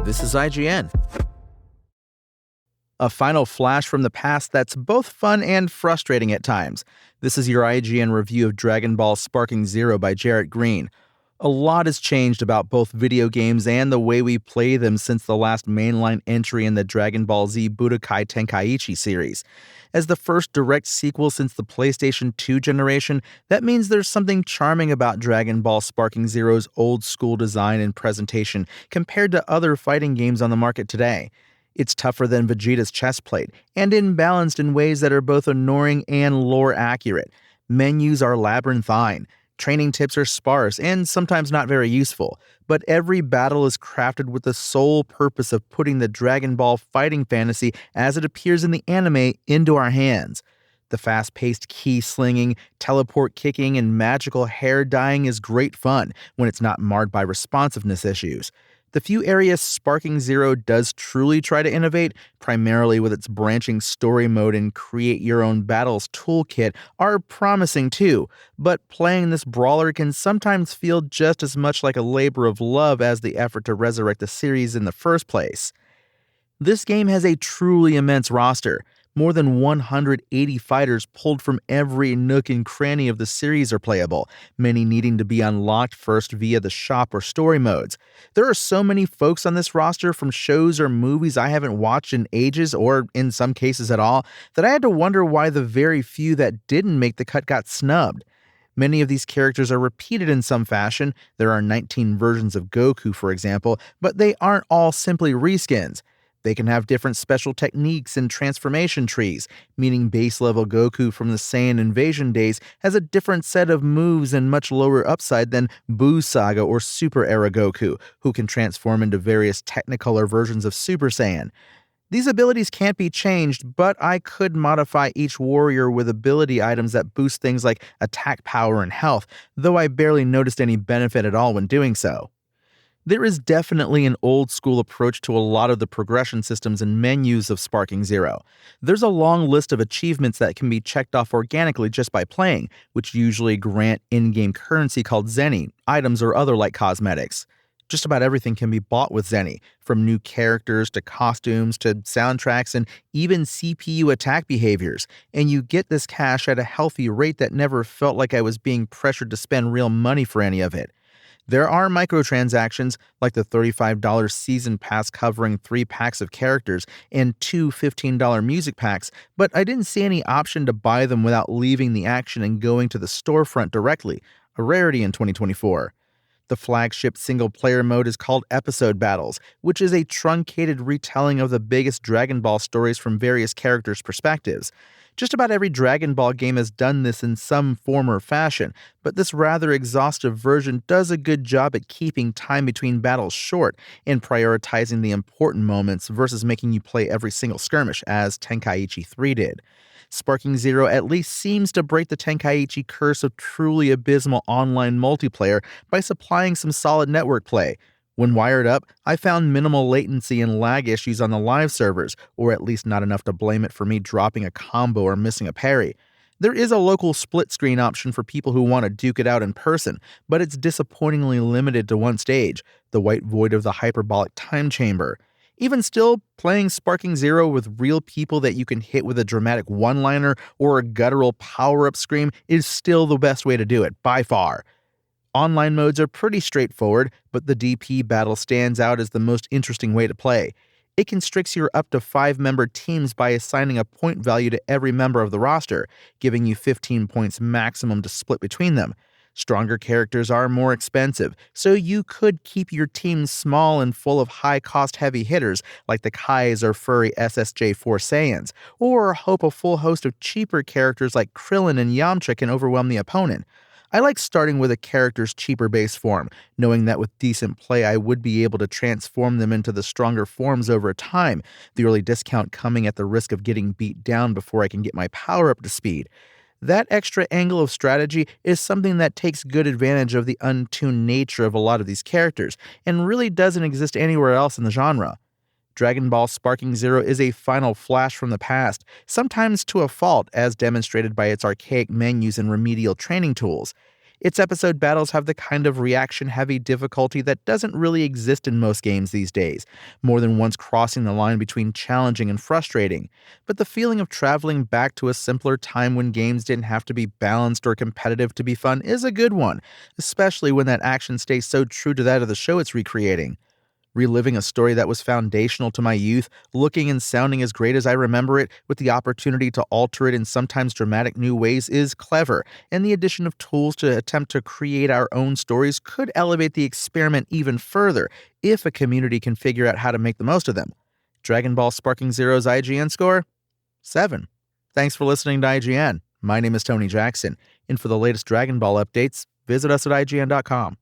This is IGN. A final flash from the past that's both fun and frustrating at times. This is your IGN review of Dragon Ball Sparking Zero by Jarrett Green. A lot has changed about both video games and the way we play them since the last mainline entry in the Dragon Ball Z Budokai Tenkaichi series. As the first direct sequel since the PlayStation 2 generation, that means there's something charming about Dragon Ball Sparking Zero's old-school design and presentation compared to other fighting games on the market today. It's tougher than Vegeta's chest plate, and imbalanced in ways that are both annoying and lore-accurate. Menus are labyrinthine. Training tips are sparse and sometimes not very useful, but every battle is crafted with the sole purpose of putting the Dragon Ball fighting fantasy as it appears in the anime into our hands. The fast-paced key slinging, teleport kicking, and magical hair dyeing is great fun when it's not marred by responsiveness issues. The few areas Sparking Zero does truly try to innovate, primarily with its branching story mode and create your own battles toolkit, are promising too, but playing this brawler can sometimes feel just as much like a labor of love as the effort to resurrect the series in the first place. This game has a truly immense roster. More than 180 fighters pulled from every nook and cranny of the series are playable, many needing to be unlocked first via the shop or story modes. There are so many folks on this roster from shows or movies I haven't watched in ages, or in some cases at all, that I had to wonder why the very few that didn't make the cut got snubbed. Many of these characters are repeated in some fashion. There are 19 versions of Goku, for example, but they aren't all simply reskins. They can have different special techniques and transformation trees, meaning base-level Goku from the Saiyan invasion days has a different set of moves and much lower upside than Buu Saga or Super Era Goku, who can transform into various Technicolor versions of Super Saiyan. These abilities can't be changed, but I could modify each warrior with ability items that boost things like attack power and health, though I barely noticed any benefit at all when doing so. There is definitely an old-school approach to a lot of the progression systems and menus of Sparking Zero. There's a long list of achievements that can be checked off organically just by playing, which usually grant in-game currency called Zenny, items or other like cosmetics. Just about everything can be bought with Zenny, from new characters to costumes to soundtracks and even CPU attack behaviors, and you get this cash at a healthy rate that never felt like I was being pressured to spend real money for any of it. There are microtransactions, like the $35 season pass covering 3 packs of characters and 2 $15 music packs, but I didn't see any option to buy them without leaving the action and going to the storefront directly, a rarity in 2024. The flagship single-player mode is called Episode Battles, which is a truncated retelling of the biggest Dragon Ball stories from various characters' perspectives. Just about every Dragon Ball game has done this in some form or fashion, but this rather exhaustive version does a good job at keeping time between battles short and prioritizing the important moments versus making you play every single skirmish, as Tenkaichi 3 did. Sparking Zero at least seems to break the Tenkaichi curse of truly abysmal online multiplayer by supplying some solid network play. When wired up, I found minimal latency and lag issues on the live servers, or at least not enough to blame it for me dropping a combo or missing a parry. There is a local split screen option for people who want to duke it out in person, but it's disappointingly limited to one stage, the white void of the hyperbolic time chamber. Even still, playing Sparking Zero with real people that you can hit with a dramatic one-liner or a guttural power-up scream is still the best way to do it, by far. Online modes are pretty straightforward, but the DP battle stands out as the most interesting way to play. It constricts your up to 5-member teams by assigning a point value to every member of the roster, giving you 15 points maximum to split between them. Stronger characters are more expensive, so you could keep your team small and full of high-cost heavy hitters like the Kais or furry SSJ4 Saiyans, or hope a full host of cheaper characters like Krillin and Yamcha can overwhelm the opponent. I like starting with a character's cheaper base form, knowing that with decent play I would be able to transform them into the stronger forms over time, the early discount coming at the risk of getting beat down before I can get my power up to speed. That extra angle of strategy is something that takes good advantage of the untuned nature of a lot of these characters, and really doesn't exist anywhere else in the genre. Dragon Ball Sparking Zero is a final flash from the past, sometimes to a fault as demonstrated by its archaic menus and remedial training tools. Its episode battles have the kind of reaction-heavy difficulty that doesn't really exist in most games these days, more than once crossing the line between challenging and frustrating. But the feeling of traveling back to a simpler time when games didn't have to be balanced or competitive to be fun is a good one, especially when that action stays so true to that of the show it's recreating. Reliving a story that was foundational to my youth, looking and sounding as great as I remember it, with the opportunity to alter it in sometimes dramatic new ways is clever, and the addition of tools to attempt to create our own stories could elevate the experiment even further if a community can figure out how to make the most of them. Dragon Ball Sparking Zero's IGN score? 7. Thanks for listening to IGN. My name is Tony Jackson, and for the latest Dragon Ball updates, visit us at IGN.com.